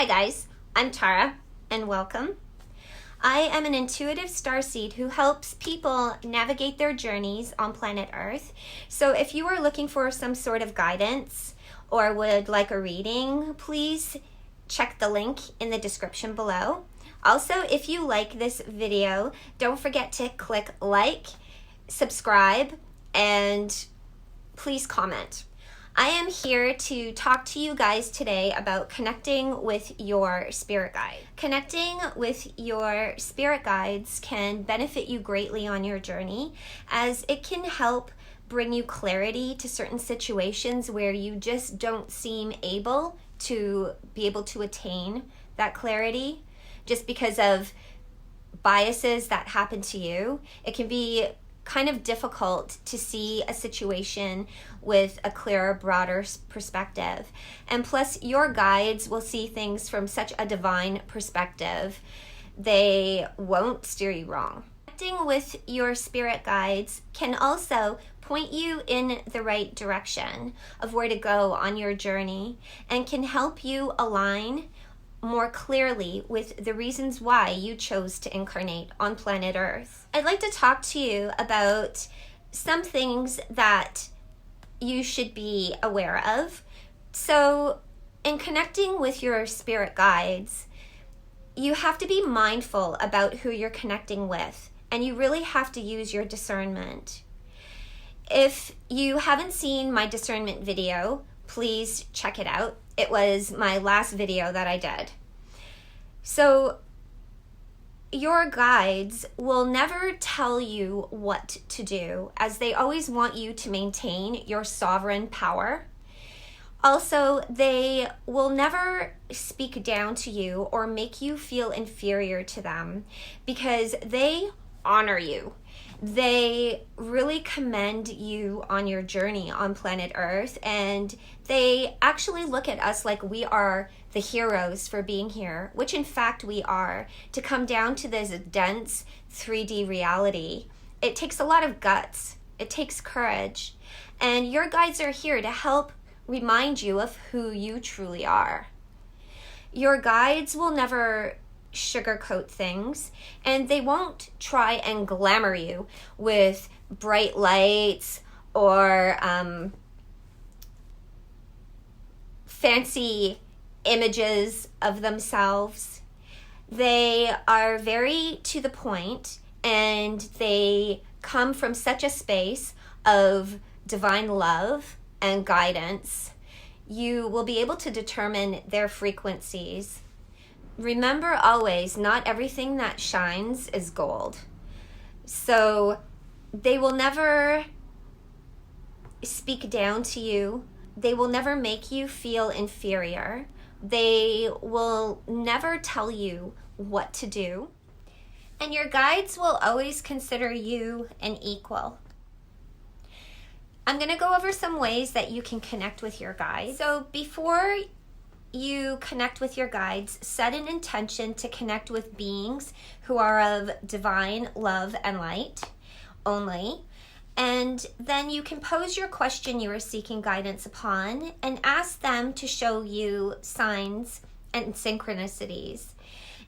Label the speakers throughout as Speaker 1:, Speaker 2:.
Speaker 1: Hi guys, I'm Tara and welcome. I am an intuitive starseed who helps people navigate their journeys on planet Earth. So if you are looking for some sort of guidance or would like a reading, please check the link in the description below. Also, if you like this video, don't forget to click like, subscribe, and please comment. I am here to talk to you guys today about connecting with your spirit guide. Connecting with your spirit guides can benefit you greatly on your journey, as it can help bring you clarity to certain situations where you just don't seem able to attain that clarity just because of biases that happen to you. It can be kind of difficult to see a situation with a clearer, broader perspective. And plus, your guides will see things from such a divine perspective. They won't steer you wrong. Connecting with your spirit guides can also point you in the right direction of where to go on your journey and can help you align more clearly with the reasons why you chose to incarnate on planet Earth. I'd like to talk to you about some things that you should be aware of. So, in connecting with your spirit guides, you have to be mindful about who you're connecting with, and you really have to use your discernment. If you haven't seen my discernment video, please check it out. It was my last video that I did. So, your guides will never tell you what to do, as they always want you to maintain your sovereign power. Also, they will never speak down to you or make you feel inferior to them, because they honor you. They really commend you on your journey on planet Earth, and they actually look at us like we are the heroes for being here, which in fact we are. To come down to this dense 3D reality, it takes a lot of guts. It takes courage. And your guides are here to help remind you of who you truly are. Your guides will never sugarcoat things, and they won't try and glamour you with bright lights or fancy images of themselves. They are very to the point, and they come from such a space of divine love and guidance. You will be able to determine their frequencies. Remember always, not everything that shines is gold. So they will never speak down to you. They will never make you feel inferior. They will never tell you what to do. And your guides will always consider you an equal. I'm going to go over some ways that you can connect with your guides. So before you connect with your guides, set an intention to connect with beings who are of divine love and light only. And then you can pose your question you are seeking guidance upon and ask them to show you signs and synchronicities.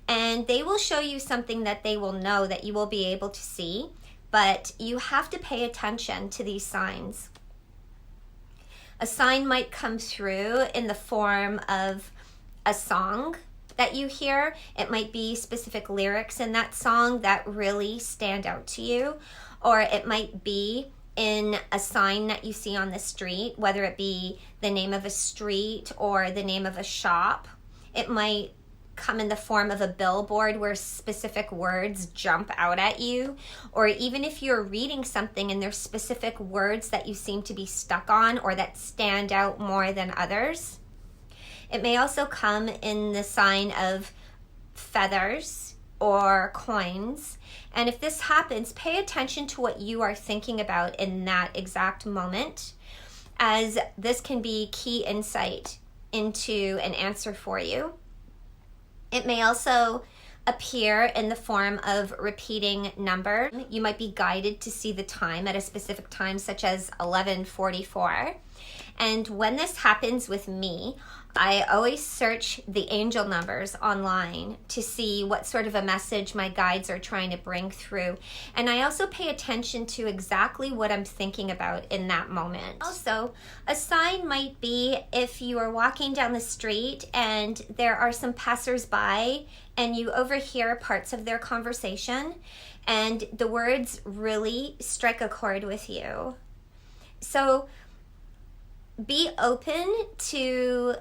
Speaker 1: And they will show you something that they will know that you will be able to see, but you have to pay attention to these signs. A sign might come through in the form of a song that you hear. It might be specific lyrics in that song that really stand out to you, or it might be in a sign that you see on the street, whether it be the name of a street or the name of a shop. It might come in the form of a billboard where specific words jump out at you, or even if you're reading something and there's specific words that you seem to be stuck on or that stand out more than others. It may also come in the sign of feathers or coins. And if this happens, pay attention to what you are thinking about in that exact moment, as this can be key insight into an answer for you. It may also appear in the form of repeating numbers. You might be guided to see the time at a specific time, such as 11:44. And when this happens with me, I always search the angel numbers online to see what sort of a message my guides are trying to bring through. And I also pay attention to exactly what I'm thinking about in that moment. Also, a sign might be if you are walking down the street and there are some passersby and you overhear parts of their conversation and the words really strike a chord with you. So be open to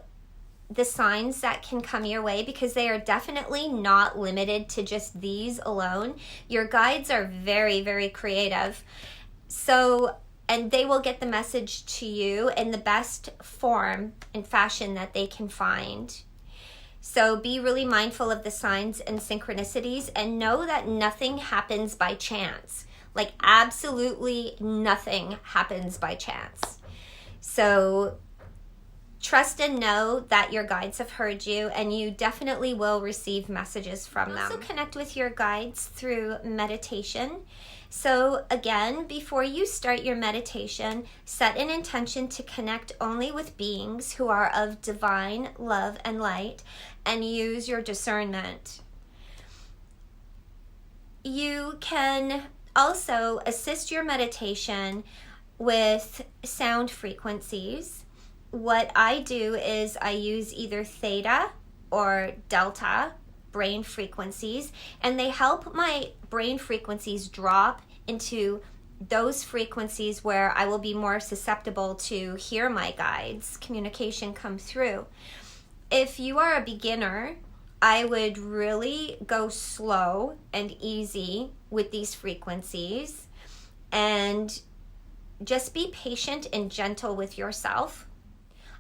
Speaker 1: the signs that can come your way, because they are definitely not limited to just these alone. Your guides are very, very creative. So, and they will get the message to you in the best form and fashion that they can find. So be really mindful of the signs and synchronicities, and know that nothing happens by chance. Like, absolutely nothing happens by chance. So trust and know that your guides have heard you, and you definitely will receive messages from them. Also connect with your guides through meditation. So again, before you start your meditation, set an intention to connect only with beings who are of divine love and light, and use your discernment. You can also assist your meditation with sound frequencies. What I do is I use either theta or delta brain frequencies, and they help my brain frequencies drop into those frequencies where I will be more susceptible to hear my guides' communication come through. If you are a beginner, I would really go slow and easy with these frequencies, and just be patient and gentle with yourself.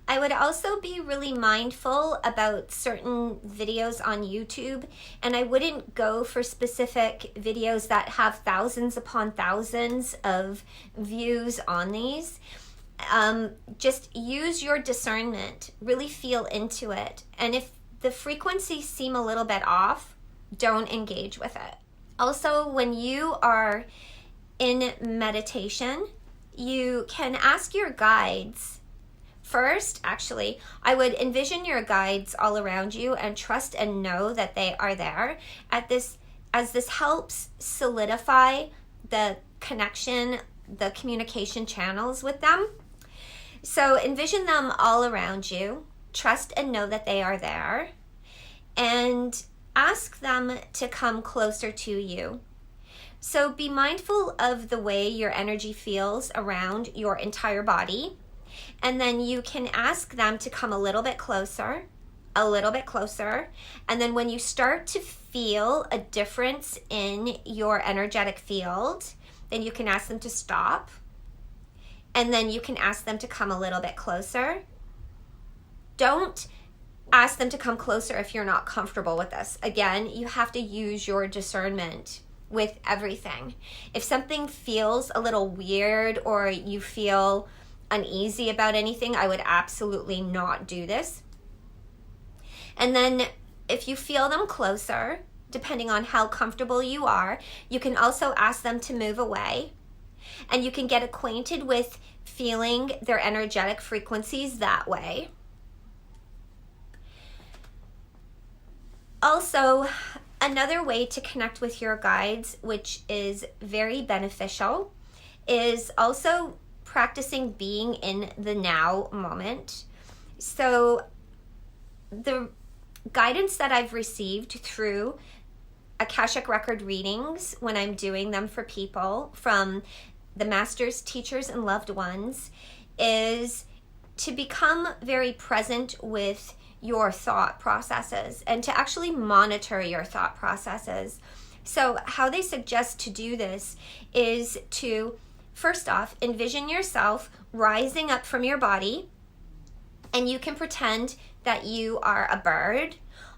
Speaker 1: I would also be really mindful about certain videos on YouTube, and I wouldn't go for specific videos that have thousands upon thousands of views on these. Just use your discernment, really feel into it. And if the frequencies seem a little bit off, don't engage with it. Also, when you are in meditation, you can ask your guides. First, actually, I would envision your guides all around you and trust and know that they are there as this helps solidify the connection, the communication channels with them. So envision them all around you, trust and know that they are there, and ask them to come closer to you. So be mindful of the way your energy feels around your entire body. And then you can ask them to come a little bit closer. And then when you start to feel a difference in your energetic field, then you can ask them to stop. And then you can ask them to come a little bit closer. Don't ask them to come closer if you're not comfortable with this. Again, you have to use your discernment with everything. If something feels a little weird or you feel uneasy about anything, I would absolutely not do this. And then if you feel them closer, depending on how comfortable you are, you can also ask them to move away, and you can get acquainted with feeling their energetic frequencies that way. Also, another way to connect with your guides, which is very beneficial, is also practicing being in the now moment. So the guidance that I've received through Akashic record readings when I'm doing them for people from the masters, teachers, and loved ones is to become very present with your thought processes and to actually monitor your thought processes. So how they suggest to do this is to, first off, envision yourself rising up from your body, and you can pretend that you are a bird,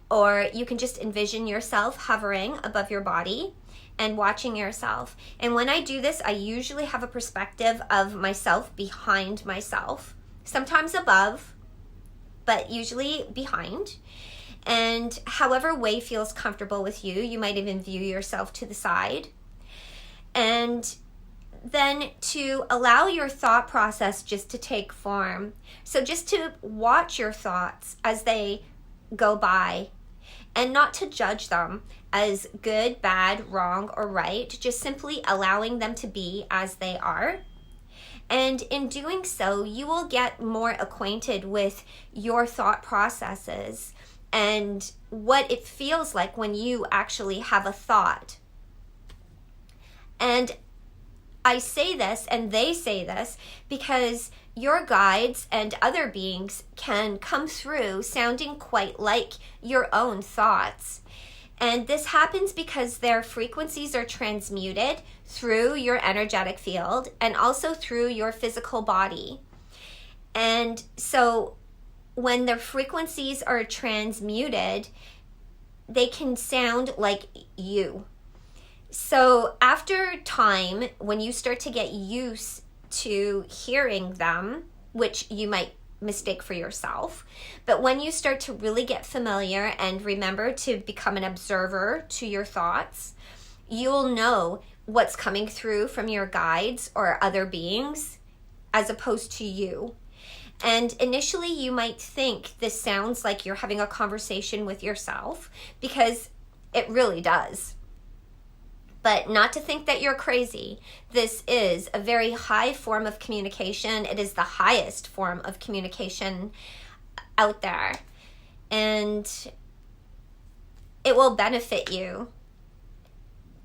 Speaker 1: or you can just envision yourself hovering above your body and watching yourself. And when I do this, I usually have a perspective of myself behind myself, sometimes above, but usually behind. And however way feels comfortable with you, you might even view yourself to the side. And then to allow your thought process just to take form. So just to watch your thoughts as they go by and not to judge them as good, bad, wrong, or right, just simply allowing them to be as they are. And in doing so, you will get more acquainted with your thought processes and what it feels like when you actually have a thought. And I say this and they say this because your guides and other beings can come through sounding quite like your own thoughts. And this happens because their frequencies are transmuted through your energetic field and also through your physical body. And so when the frequencies are transmuted, they can sound like you. So after time, when you start to get used to hearing them, which you might mistake for yourself, but when you start to really get familiar and remember to become an observer to your thoughts, you'll know what's coming through from your guides or other beings as opposed to you. And initially you might think this sounds like you're having a conversation with yourself, because it really does. But not to think that you're crazy. This is a very high form of communication. It is the highest form of communication out there. And it will benefit you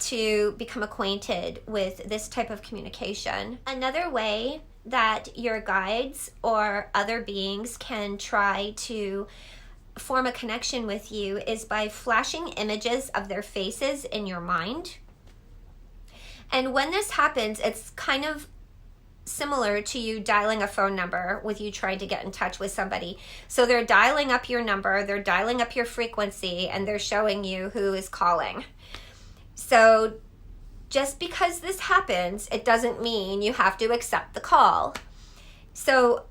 Speaker 1: to become acquainted with this type of communication. Another way that your guides or other beings can try to form a connection with you is by flashing images of their faces in your mind. And when this happens, it's kind of similar to you dialing a phone number with you trying to get in touch with somebody. So they're dialing up your number, they're dialing up your frequency, and they're showing you who is calling. So just because this happens, it doesn't mean you have to accept the call. So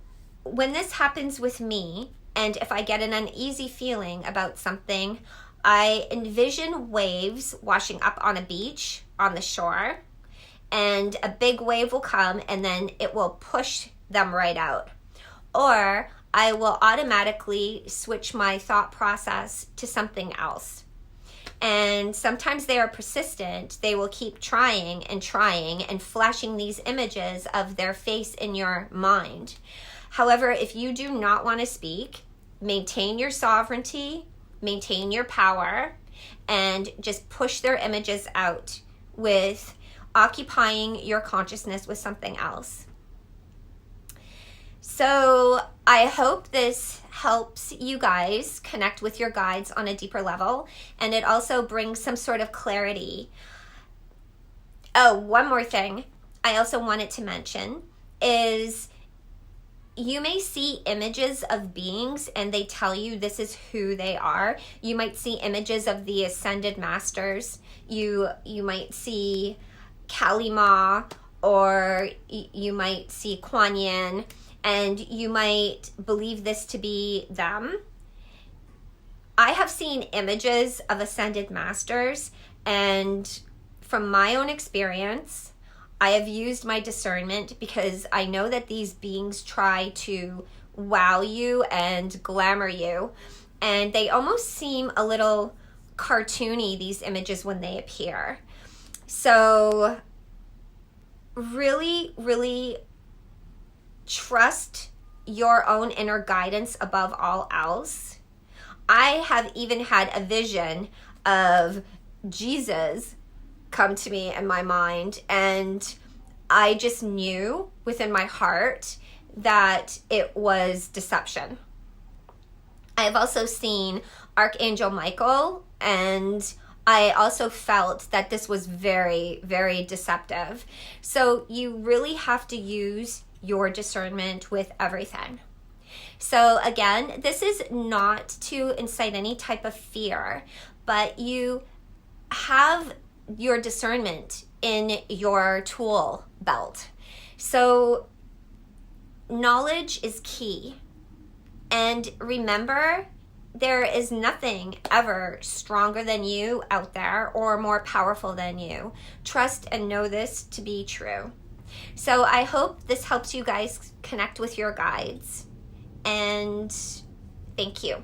Speaker 1: when this happens with me, and if I get an uneasy feeling about something, I envision waves washing up on a beach, on the shore, and a big wave will come and then it will push them right out. Or I will automatically switch my thought process to something else. And sometimes they are persistent. They will keep trying and flashing these images of their face in your mind. However, if you do not want to speak, maintain your sovereignty, maintain your power, and just push their images out with occupying your consciousness with something else. So I hope this helps you guys connect with your guides on a deeper level, and it also brings some sort of clarity. Oh, one more thing I also wanted to mention is you may see images of beings and they tell you this is who they are. You might see images of the ascended masters. You might see Kali Ma, or you might see Kuan Yin, and you might believe this to be them. I have seen images of ascended masters, and from my own experience, I have used my discernment because I know that these beings try to wow you and glamour you, and they almost seem a little cartoony, these images, when they appear. So really, really trust your own inner guidance above all else. I have even had a vision of Jesus come to me in my mind, and I just knew within my heart that it was deception. I have also seen Archangel Michael, and I also felt that this was very, very deceptive. So you really have to use your discernment with everything. So again, this is not to incite any type of fear, but you have your discernment in your tool belt. So knowledge is key. And remember, there is nothing ever stronger than you out there or more powerful than you. Trust and know this to be true. So I hope this helps you guys connect with your guides. And thank you.